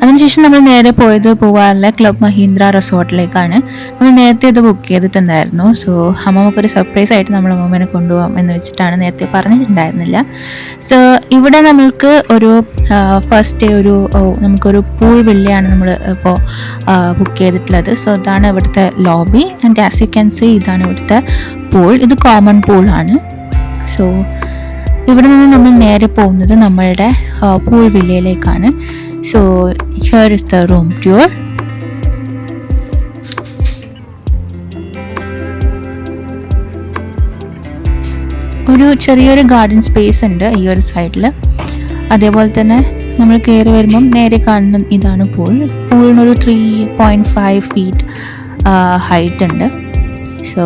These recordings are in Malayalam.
അതിനുശേഷം നമ്മൾ നേരെ പോയത് പൂവാറിലെ ക്ലബ് മഹീന്ദ്ര റിസോർട്ടിലേക്കാണ്. നമ്മൾ നേരത്തെ ഇത് ബുക്ക് ചെയ്തിട്ടുണ്ടായിരുന്നു. സോ അമ്മമ്മക്കൊരു സർപ്രൈസ് ആയിട്ട് നമ്മൾ അമ്മമ്മനെ കൊണ്ടുപോകാം എന്ന് വെച്ചിട്ടാണ്, നേരത്തെ പറഞ്ഞിട്ടുണ്ടായിരുന്നില്ല. സോ ഇവിടെ നമ്മൾക്ക് ഒരു ഫസ്റ്റ് ഡേ നമുക്കൊരു പൂൾ വില്ലയാണ് നമ്മൾ ഇപ്പോൾ ബുക്ക് ചെയ്തിട്ടുള്ളത്. സോ ഇതാണ് ഇവിടുത്തെ lobby and as you can see ഇതാണ് ഇവിടുത്തെ പൂൾ. ഇത് കോമൺ പൂളാണ്. സോ ഇവിടെ നിന്ന് നമ്മൾ നേരെ പോകുന്നത് നമ്മളുടെ pool വില്ലയിലേക്കാണ്. So here is the room tour. ഒരു ചെറിയൊരു ഗാർഡൻ സ്പേസ് ഉണ്ട് ഈ ഒരു സൈഡിൽ. അതേപോലെ തന്നെ നമ്മൾ കയറി വരുമ്പം നേരെ കാണുന്ന ഇതാണ് പൂളിനൊരു 3.5 feet ഹൈറ്റ് ഉണ്ട്. So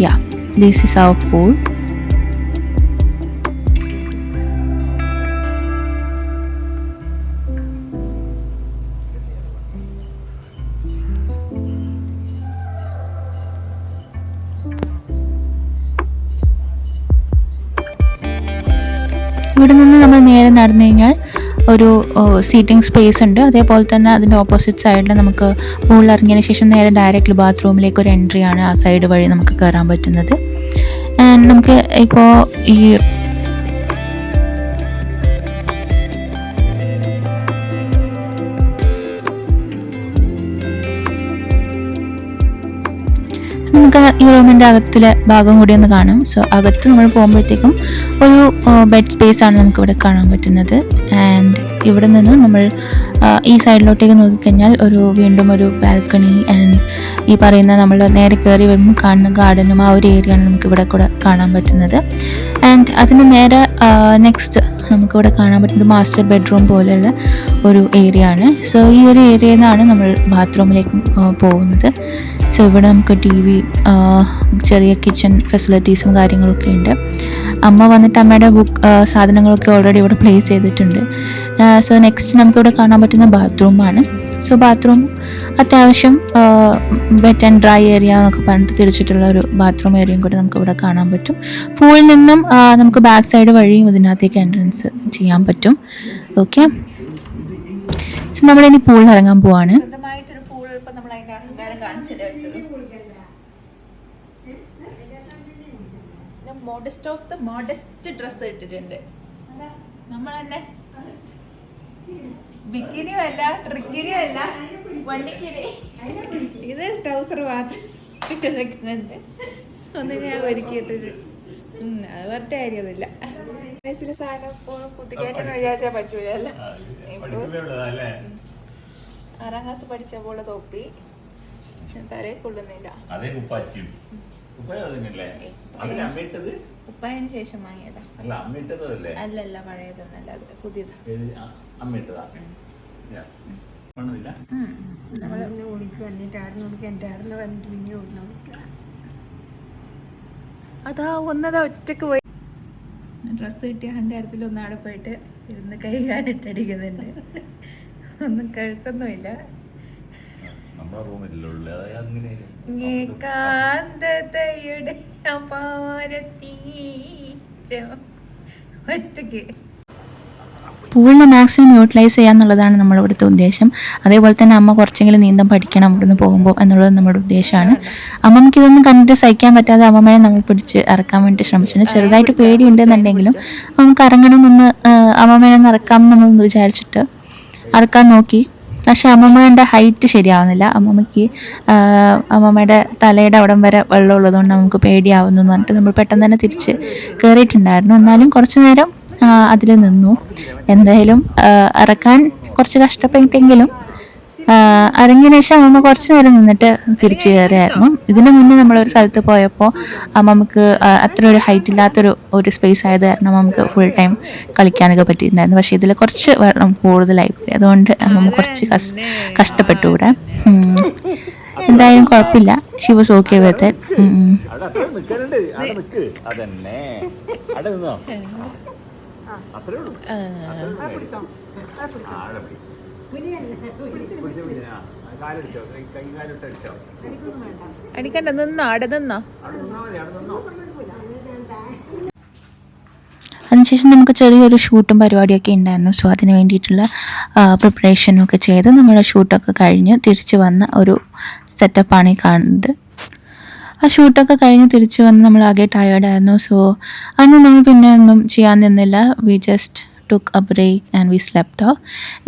yeah, this is our pool. ഇവിടെ നിന്ന് നമ്മൾ നേരെ നടന്നു കഴിഞ്ഞാൽ ഒരു സീറ്റിംഗ് സ്പേസ് ഉണ്ട്. അതേപോലെ തന്നെ അതിൻ്റെ ഓപ്പോസിറ്റ് സൈഡിൽ നമുക്ക് പൂളിൽ ഇറങ്ങിയതിന് ശേഷം നേരെ ഡയറക്റ്റ്ലി ബാത്റൂമിലേക്ക് ഒരു എൻട്രി ആണ്. ആ സൈഡ് വഴി നമുക്ക് കയറാൻ പറ്റുന്നത്. ആൻഡ് നമുക്ക് ഇപ്പോൾ ഈ നമുക്ക് ഈ റൂമിൻ്റെ അകത്തിലെ ഭാഗം കൂടി ഒന്ന് കാണാം. സോ അകത്ത് നമ്മൾ പോകുമ്പോഴത്തേക്കും ഒരു ബെഡ് സ്പേസ് ആണ് നമുക്ക് ഇവിടെ കാണാൻ പറ്റുന്നത്. ആൻഡ് ഇവിടെ നിന്ന് നമ്മൾ ഈ സൈഡിലോട്ടേക്ക് നോക്കിക്കഴിഞ്ഞാൽ വീണ്ടും ഒരു ബാൽക്കണി ആൻഡ് ഈ പറയുന്ന നമ്മൾ നേരെ കയറി വരുമ്പോൾ കാണുന്ന ഗാർഡനും ആ ഒരു ഏരിയയാണ് നമുക്ക് ഇവിടെ കൂടെ കാണാൻ പറ്റുന്നത്. ആൻഡ് അതിന് നേരെ നെക്സ്റ്റ് നമുക്കിവിടെ കാണാൻ പറ്റുന്നത് മാസ്റ്റർ ബെഡ്റൂം പോലെയുള്ള ഒരു ഏരിയ ആണ്. സോ ഈ ഒരു ഏരിയയിൽ നിന്നാണ് നമ്മൾ ബാത്റൂമിലേക്ക് പോകുന്നത്. സോ ഇവിടെ നമുക്ക് TV, ചെറിയ കിച്ചൺ ഫെസിലിറ്റീസും കാര്യങ്ങളൊക്കെ ഉണ്ട്. അമ്മ വന്നിട്ട് അമ്മയുടെ സാധനങ്ങളൊക്കെ ഓൾറെഡി ഇവിടെ പ്ലേസ് ചെയ്തിട്ടുണ്ട്. സോ നെക്സ്റ്റ് നമുക്കിവിടെ കാണാൻ പറ്റുന്ന ബാത്റൂമാണ്. സോ ബാത്റൂം അത്യാവശ്യം വെറ്റ് ആൻഡ് ഡ്രൈ ഏരിയ എന്നൊക്കെ പറഞ്ഞിട്ട് തിരിച്ചിട്ടുള്ള ഒരു ബാത്റൂം ഏരിയയും കൂടെ നമുക്ക് ഇവിടെ കാണാൻ പറ്റും. പൂളിൽ നിന്നും നമുക്ക് ബാക്ക് സൈഡ് വഴിയും ഇതിനകത്തേക്ക് എൻട്രൻസ് ചെയ്യാൻ പറ്റും. ഓക്കെ, സോ നമ്മളിനി പൂളിൽ ഇറങ്ങാൻ പോവാണ്. Modest of the modest dress ഇട്ടിട്ടുണ്ട് നമ്മൾ തന്നെ. ബിക്കിനിയും അല്ല, ട്രിക്കിനിയും അല്ല, വണ്ടിക്കിനി. ഇത് ട്രൗസർ മാത്രം ഇട്ട് നിൽക്കുന്നുണ്ട്. ഒന്നും ഞാൻ ഒരുക്കിയിട്ടൊരു അത് പറഞ്ഞ കാര്യമൊന്നുമില്ല. വയസ്സിലെ സാധനം കുത്തിക്കയറ്റെന്ന് വിചാരിച്ചാൽ പറ്റൂലല്ല. ഇപ്പൊ 6ാം ക്ലാസ് പഠിച്ചപ്പോൾ തൊപ്പി തലയിൽ കൊള്ളുന്നില്ല. ഉപ്പായതിനു ശേഷം വാങ്ങിയതാ. അല്ലല്ല, പഴയതൊന്നല്ല, അത് പുതിയതാ. അതാ ഒന്നതാ ഒറ്റക്ക് പോയി ഡ്രസ്സ് കിട്ടിയ അഹങ്കാരത്തിൽ ഒന്നാടെ പോയിട്ട് ഇരുന്ന് കൈകാലിട്ടടിക്കുന്നുണ്ട്. ഒന്നും കേൾക്കൊന്നുമില്ല. ഒറ്റക്ക് പൂളിനെ മാക്സിമം യൂട്ടിലൈസ് ചെയ്യാന്നുള്ളതാണ് നമ്മുടെ ഇവിടുത്തെ ഉദ്ദേശം. അതേപോലെ തന്നെ അമ്മ കുറച്ചെങ്കിലും നീന്തം പഠിക്കണം ഇവിടുന്ന് പോകുമ്പോൾ എന്നുള്ളത് നമ്മുടെ ഉദ്ദേശമാണ്. അമ്മമ്മക്ക് ഇതൊന്നും കണ്ടിട്ട് സഹിക്കാൻ പറ്റാതെ അമ്മമ്മയെ നമ്മൾ പിടിച്ച് ഇറക്കാൻ വേണ്ടി ശ്രമിച്ചിട്ടുണ്ട്. ചെറുതായിട്ട് പേടിയുണ്ടെന്നുണ്ടെങ്കിലും നമുക്ക് ഇറങ്ങണമെന്ന് അമ്മമ്മയെ ഒന്ന് ഇറക്കാമെന്ന് നമ്മൾ വിചാരിച്ചിട്ട് ഇറക്കാൻ നോക്കി. പക്ഷെ അമ്മമ്മേൻ്റെ ഹൈറ്റ് ശരിയാവുന്നില്ല. അമ്മമ്മയുടെ തലയുടെ അവിടം വരെ വെള്ളം ഉള്ളതുകൊണ്ട് നമുക്ക് പേടിയാവുന്നു എന്ന് പറഞ്ഞിട്ട് നമ്മൾ പെട്ടെന്ന് തന്നെ തിരിച്ച് കയറിയിട്ടുണ്ടായിരുന്നു. എന്നാലും കുറച്ച് നേരം അതിൽ നിന്നു. എന്തായാലും ഇറക്കാൻ കുറച്ച് കഷ്ടപ്പെട്ടെങ്കിലും ഇറങ്ങിയതിന് ശേഷം അമ്മമ്മ കുറച്ച് നേരം നിന്നിട്ട് തിരിച്ച് കയറിയായിരുന്നു. ഇതിന് മുന്നേ നമ്മളൊരു സ്ഥലത്ത് പോയപ്പോൾ അമ്മമ്മക്ക് അത്ര ഒരു ഹൈറ്റ് ഇല്ലാത്തൊരു സ്പേസ് ആയത് കാരണം നമുക്ക് ഫുൾ ടൈം കളിക്കാനൊക്കെ പറ്റിയിട്ടുണ്ടായിരുന്നു. പക്ഷേ ഇതിൽ കുറച്ച് വെള്ളം കൂടുതലായി പോയി. അതുകൊണ്ട് അമ്മമ്മ കുറച്ച് കഷ്ടപ്പെട്ടു ഇവിടെ. എന്തായാലും കുഴപ്പമില്ല. ഷി വാസ് ഓക്കെ വിത്ത് അടിക്കണ്ട, നിന്നോ അവിടെ നിന്നോ. അതിനുശേഷം നമുക്ക് ചെറിയൊരു ഷൂട്ടും പരിപാടിയൊക്കെ ഉണ്ടായിരുന്നു. സോ അതിന് വേണ്ടിയിട്ടുള്ള പ്രിപ്പറേഷനും ഒക്കെ ചെയ്ത് നമ്മുടെ ഷൂട്ടൊക്കെ കഴിഞ്ഞ് തിരിച്ച് വന്ന ഒരു സെറ്റപ്പാണ് ഈ കാണുന്നത്. ആ ഷൂട്ടൊക്കെ കഴിഞ്ഞ് തിരിച്ച് വന്ന് നമ്മൾ ആകെ ടയേർഡായിരുന്നു. സോ അന്ന് നമ്മൾ പിന്നെ ഒന്നും ചെയ്യാൻ നിന്നില്ല. We just took a break and we slept off.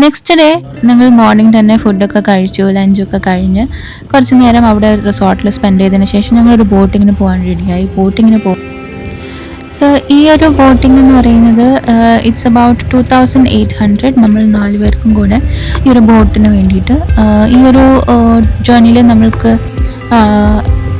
Next day ഞങ്ങൾ മോർണിംഗ് തന്നെ ഫുഡൊക്കെ കഴിച്ചു, ലഞ്ചൊക്കെ കഴിഞ്ഞ് കുറച്ച് നേരം അവിടെ റിസോർട്ടിൽ സ്പെൻഡ് ചെയ്തതിന് ശേഷം ഞങ്ങളൊരു ബോട്ടിങ്ങിന് പോകാൻ റെഡിയായി. ബോട്ടിങ്ങിന് സോ ഈ ഒരു ബോട്ടിംഗ് എന്ന് പറയുന്നത് ഇറ്റ്സ് അബൌട്ട് 2800. നമ്മൾ 4 പേർക്കും കൂടെ ഈ ഒരു ബോട്ടിന് വേണ്ടിയിട്ട് ഈ ഒരു ജേർണിയിൽ നമ്മൾക്ക്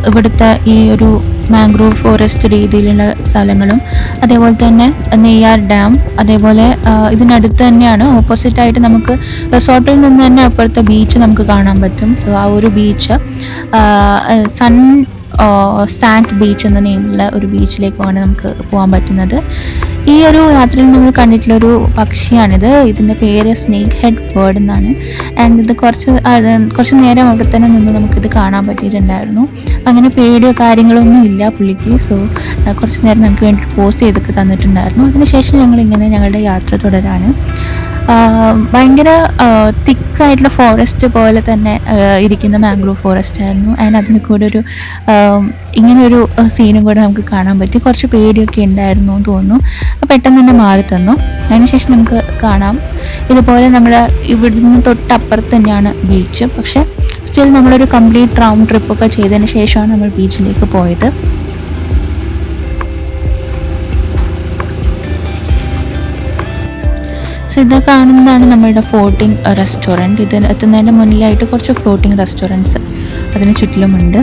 ഇവിടുത്തെ ഈ ഒരു മാംഗ്രോവ് ഫോറസ്റ്റ് രീതിയിലുള്ള സ്ഥലങ്ങളും അതേപോലെ തന്നെ നെയ്യാർ ഡാം, അതേപോലെ ഇതിനടുത്ത് തന്നെയാണ് ഓപ്പോസിറ്റായിട്ട് നമുക്ക് റിസോർട്ടിൽ നിന്ന് തന്നെ അപ്പുറത്തെ ബീച്ച് നമുക്ക് കാണാൻ പറ്റും. സോ ആ ഒരു ബീച്ച് സാൻഡ് ബീച്ച് എന്ന നെയിമുള്ള ഒരു ബീച്ചിലേക്കാണ് നമുക്ക് പോകാൻ പറ്റുന്നത്. ഈ ഒരു യാത്രയിൽ നമ്മൾ കണ്ടിട്ടുള്ളൊരു പക്ഷിയാണിത്. ഇതിൻ്റെ പേര് സ്നേക്ക് ഹെഡ് ബേർഡ് എന്നാണ്. ആൻഡ് ഇത് കുറച്ച് നേരം അവിടെ തന്നെ നിന്ന് നമുക്കിത് കാണാൻ പറ്റിയിട്ടുണ്ടായിരുന്നു. അങ്ങനെ പേടിയോ കാര്യങ്ങളൊന്നും ഇല്ല പുള്ളിക്ക്. സോ കുറച്ച് നേരം നമുക്ക് വേണ്ടി പോസ്റ്റ് ചെയ്തൊക്കെ തന്നിട്ടുണ്ടായിരുന്നു. അതിനുശേഷം ഞങ്ങളിങ്ങനെ ഞങ്ങളുടെ യാത്ര തുടരാണ്. ഭയങ്കര തിക്കായിട്ടുള്ള ഫോറസ്റ്റ് പോലെ തന്നെ ഇരിക്കുന്ന മാംഗ്രോവ് ഫോറസ്റ്റ് ആയിരുന്നു. ആൻഡ് അതിന് കൂടെ ഒരു ഇങ്ങനൊരു സീനും കൂടെ നമുക്ക് കാണാൻ പറ്റി. കുറച്ച് പേടിയൊക്കെ ഉണ്ടായിരുന്നു എന്ന് തോന്നുന്നു. പെട്ടെന്ന് തന്നെ മാറി തന്നു. അതിനുശേഷം നമുക്ക് കാണാം ഇതുപോലെ നമ്മൾ ഇവിടുന്ന് തൊട്ടപ്പുറത്ത് തന്നെയാണ് ബീച്ച്. പക്ഷേ സ്റ്റിൽ നമ്മളൊരു കംപ്ലീറ്റ് റൗണ്ട് ട്രിപ്പൊക്കെ ചെയ്തതിന് ശേഷമാണ് നമ്മൾ ബീച്ചിലേക്ക് പോയത്. സോ ഇത് കാണുന്നതാണ് നമ്മളുടെ ഫ്ലോട്ടിംഗ് റെസ്റ്റോറൻറ്റ്. ഇത് എത്തുന്നതിൻ്റെ മുന്നിലായിട്ട് കുറച്ച് ഫ്ലോട്ടിംഗ് റെസ്റ്റോറൻറ്റ്സ് അതിന് ചുറ്റിലുമുണ്ട്.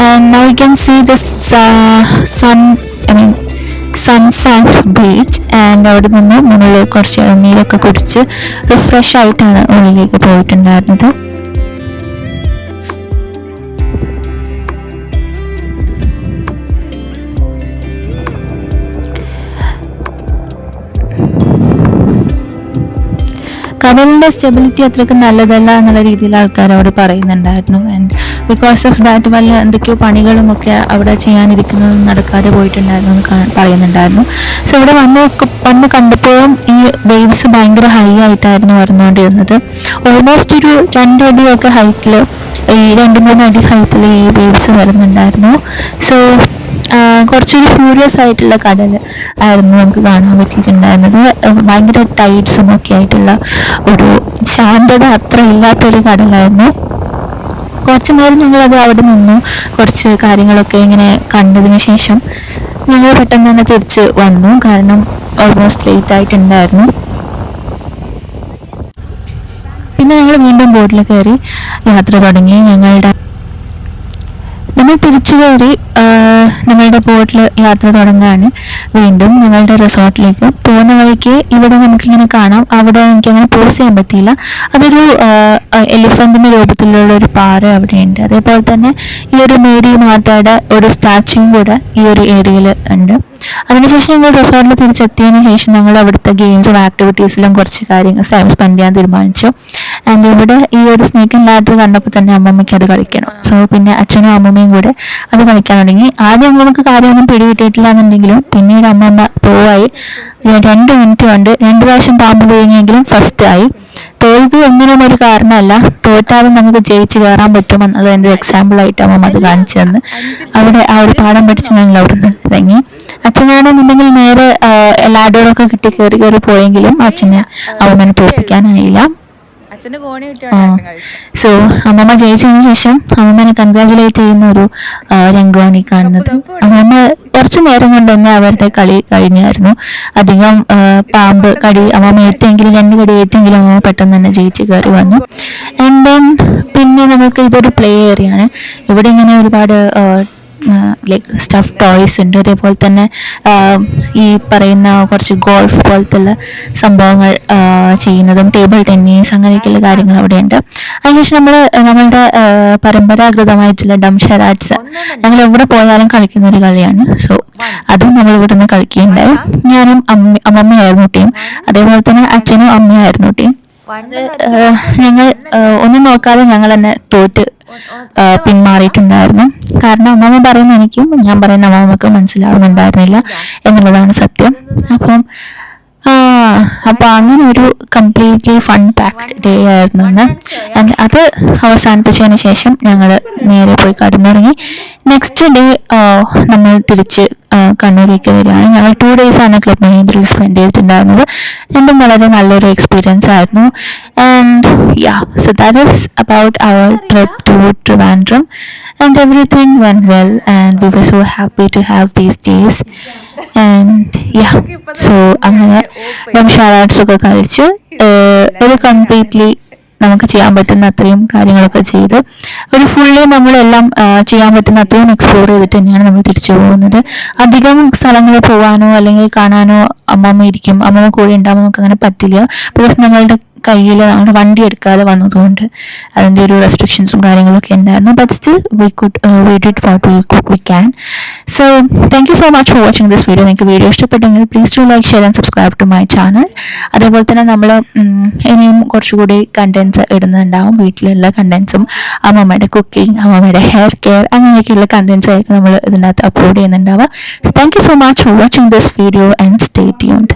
And now you can see the sunset beach. And അവിടെ നിന്ന് നമ്മൾ കുറച്ച് നീരൊക്കെ കുടിച്ച് റിഫ്രഷ് ആയിട്ടാണ് ഉള്ളിലേക്ക് പോയിട്ടുണ്ടായിരുന്നത്. കടലിൻ്റെ സ്റ്റെബിലിറ്റി അത്രയ്ക്ക് നല്ലതല്ല എന്നുള്ള രീതിയിൽ ആൾക്കാർ അവിടെ പറയുന്നുണ്ടായിരുന്നു. ആൻഡ് ബിക്കോസ് ഓഫ് ദാറ്റ് വല്ല എന്തൊക്കെയോ പണികളുമൊക്കെ അവിടെ ചെയ്യാനിരിക്കുന്നതും നടക്കാതെ പോയിട്ടുണ്ടായിരുന്നു എന്ന് പറയുന്നുണ്ടായിരുന്നു. സോ ഇവിടെ വന്ന് കണ്ടപ്പോഴും ഈ വേവ്സ് ഭയങ്കര ഹൈ ആയിട്ടായിരുന്നു വരുന്നുകൊണ്ടിരുന്നത്. ഓൾമോസ്റ്റ് ഒരു 2 അടിയൊക്കെ ഹൈറ്റിൽ, ഈ 2-3 അടി ഹൈറ്റിൽ ഈ വേവ്സ് വരുന്നുണ്ടായിരുന്നു. സോ കുറച്ചൊരു ഫ്യൂരിയസ് ആയിട്ടുള്ള കടൽ ആയിരുന്നു നമുക്ക് കാണാൻ പറ്റിയിട്ടുണ്ടായിരുന്നത്. ഭയങ്കര ടൈഡ്സും ഒക്കെ ആയിട്ടുള്ള ഒരു ശാന്തത അത്ര ഇല്ലാത്തൊരു കടലായിരുന്നു. കുറച്ച് നേരം ഞങ്ങളത് അവിടെ നിന്നു കുറച്ച് കാര്യങ്ങളൊക്കെ ഇങ്ങനെ കണ്ടതിന് ശേഷം ഞങ്ങൾ പെട്ടെന്ന് തന്നെ തിരിച്ച് വന്നു. കാരണം ഓൾമോസ്റ്റ് ലേറ്റ് ആയിട്ടുണ്ടായിരുന്നു. പിന്നെ ഞങ്ങൾ വീണ്ടും ബോട്ടിൽ കയറി യാത്ര തുടങ്ങി. നമ്മൾ തിരിച്ചു കയറി നമ്മളുടെ ബോട്ടിൽ യാത്ര തുടങ്ങുകയാണ്. വീണ്ടും ഞങ്ങളുടെ റിസോർട്ടിലേക്ക് പോകുന്ന വഴിക്ക് ഇവിടെ നമുക്കിങ്ങനെ കാണാം. അവിടെ എനിക്കങ്ങനെ പോസ് ചെയ്യാൻ പറ്റിയില്ല. അതൊരു എലിഫന്റിന്റെ രൂപത്തിലുള്ള ഒരു പാറ അവിടെയുണ്ട്. അതേപോലെ തന്നെ ഈ ഒരു മേരി മാതയുടെ ഒരു സ്റ്റാച്യൂയും കൂടെ ഈ ഒരു ഏരിയയിൽ ഉണ്ട്. അതിനുശേഷം ഞങ്ങൾ റിസോർട്ടിൽ തിരിച്ചെത്തിയതിന് ശേഷം ഞങ്ങൾ അവിടുത്തെ ഗെയിംസും ആക്ടിവിറ്റീസിലും കുറച്ച് കാര്യങ്ങൾ സ്പെൻഡ് ചെയ്യാൻ തീരുമാനിച്ചു. ആൻഡ് ഇവിടെ ഈ ഒരു സ്നേക്ക് ആൻഡ് ലാഡർ കണ്ടപ്പോൾ തന്നെ അമ്മമ്മയ്ക്ക് അത് കളിക്കണം. സോ പിന്നെ അച്ഛനും അമ്മമ്മയും കൂടെ അത് കളിക്കാൻ തുടങ്ങി. ആദ്യം അമ്മമ്മക്ക് കാര്യമൊന്നും പിടികിട്ടിയിട്ടില്ല എന്നുണ്ടെങ്കിലും പിന്നീട് അമ്മമ്മ പോയി 2 മിനിറ്റ് കൊണ്ട് 2 പ്രാവശ്യം പാമ്പ് വീങ്ങിയെങ്കിലും ഫസ്റ്റായി. തോൽവി ഒന്നിനും ഒരു കാരണമല്ല, തോറ്റാലും നമുക്ക് ജയിച്ച് കയറാൻ പറ്റും എന്നുള്ളതിൻ്റെ ഒരു എക്സാമ്പിളായിട്ട് അമ്മമ്മ അത് കാണിച്ചു തന്ന് അവിടെ ആ ഒരു പാഠം പഠിച്ച് ഞങ്ങൾ അവിടെ നിന്ന് ഇറങ്ങി. അച്ഛനാണെന്നുണ്ടെങ്കിൽ നേരെ ലാഡറൊക്കെ കിട്ടി കയറി പോയെങ്കിലും അച്ഛനെ അമ്മമ്മനെ തോൽപ്പിക്കാനായില്ല. സോ അമ്മമ്മ ജയിച്ചതിന് ശേഷം അമ്മമ്മനെ കൺഗ്രാജുലേറ്റ് ചെയ്യുന്ന ഒരു രംഗമാണ് ഈ കാണുന്നത്. അമ്മമ്മ കുറച്ചു നേരം കൊണ്ട് തന്നെ അവരുടെ കളി കഴിഞ്ഞായിരുന്നു. അധികം പാമ്പ് കടി അമ്മമ്മ ഏറ്റെങ്കിലും 2 കടി ഏറ്റെങ്കിലും അമ്മമ്മ പെട്ടെന്ന് തന്നെ ജയിച്ച് കയറി വന്നു. ആൻഡ് ദെൻ പിന്നെ നമുക്ക് ഇതൊരു പ്ലേ ഏരിയയാണ്. ഇവിടെ ഇങ്ങനെ ഒരുപാട് ലൈക്ക് സ്റ്റഫ് ടോയ്സ് ഉണ്ട്. അതേപോലെ തന്നെ ഈ പറയുന്ന കുറച്ച് ഗോൾഫ് പോലത്തുള്ള സംഭവങ്ങൾ ചെയ്യുന്നതും ടേബിൾ ടെന്നീസ് അങ്ങനെയൊക്കെയുള്ള കാര്യങ്ങൾ അവിടെയുണ്ട്. അതിനുശേഷം നമ്മളുടെ പരമ്പരാഗതമായിട്ടുള്ള ഡംഷറാറ്റ്സ് ഞങ്ങൾ എവിടെ പോയാലും കളിക്കുന്ന ഒരു കളിയാണ്. സോ അതും നമ്മൾ ഇവിടെ നിന്ന് കളിക്കുകയുണ്ടായി. ഞാനും അമ്മമ്മയായിരുന്നു ടീം, അതേപോലെ തന്നെ അച്ഛനും അമ്മയായിരുന്നു ടീം. ഞങ്ങൾ ഒന്നും നോക്കാതെ ഞങ്ങൾ തന്നെ തോറ്റ് പിന്മാറിയിട്ടുണ്ടായിരുന്നു. കാരണം അമ്മമ്മ പറയുന്ന എനിക്കും ഞാൻ പറയുന്ന അമ്മമ്മക്ക് മനസ്സിലാവുന്നുണ്ടായിരുന്നില്ല എന്നുള്ളതാണ് സത്യം. അപ്പോൾ അങ്ങനെ ഒരു കംപ്ലീറ്റ്ലി ഫൺ പാക്ഡ് ഡേ ആയിരുന്നു അന്ന്. അത് അവസാനിപ്പിച്ചതിന് ശേഷം ഞങ്ങൾ നേരെ പോയി കിടന്നുറങ്ങി. നെക്സ്റ്റ് ഡേ നമ്മൾ തിരിച്ച് കണ്ണൂരേക്ക് വരികയാണ്. ഞങ്ങൾ 2 days ക്ലബ് മഹീന്ദ്രയിൽ സ്പെൻഡ് ചെയ്തിട്ടുണ്ടായിരുന്നത്. രണ്ടും വളരെ നല്ലൊരു എക്സ്പീരിയൻസ് ആയിരുന്നു. And so that is about our trip to Trivandrum, and everything went well and we were so happy to have these days. And so അങ്ങനെ ഷാറാട്സ് ഒക്കെ കഴിച്ച് ഒരു കംപ്ലീറ്റ്ലി നമുക്ക് ചെയ്യാൻ പറ്റുന്ന അത്രയും കാര്യങ്ങളൊക്കെ ചെയ്ത് ഒരു ഫുള്ളി നമ്മളെല്ലാം ചെയ്യാൻ പറ്റുന്ന അത്രയും എക്സ്പ്ലോർ ചെയ്തിട്ട് തന്നെയാണ് നമ്മൾ തിരിച്ചു പോകുന്നത്. അധികം സ്ഥലങ്ങൾ പോകാനോ അല്ലെങ്കിൽ കാണാനോ അമ്മമ്മ കൂടെ ഉണ്ടാകുമ്പോൾ നമുക്ക് അങ്ങനെ പറ്റില്ല. ബിക്കോസ് നമ്മളുടെ കയ്യിൽ നമ്മുടെ വണ്ടി എടുക്കാതെ വന്നതുകൊണ്ട് അതിൻ്റെ ഒരു റെസ്ട്രിക്ഷൻസും കാര്യങ്ങളൊക്കെ ഉണ്ടായിരുന്നു. But still we did what we can. So thank you so much for watching this video. നിങ്ങൾക്ക് വീഡിയോ ഇഷ്ടപ്പെട്ടെങ്കിൽ please to like, share and subscribe to my channel. അതേപോലെ തന്നെ നമ്മൾ ഇനിയും കുറച്ചുകൂടി കണ്ടൻസ് ഇടുന്നുണ്ടാവും. വീട്ടിലുള്ള കണ്ടൻസും അമ്മമ്മയുടെ കുക്കിംഗ്, അമ്മമ്മയുടെ ഹെയർ കെയർ, അങ്ങനെയൊക്കെയുള്ള കണ്ടൻസ് ആയിരിക്കും നമ്മൾ ഇതിനകത്ത് upload ചെയ്യുന്നുണ്ടാവുക. So thank you so much for watching this video and stay tuned.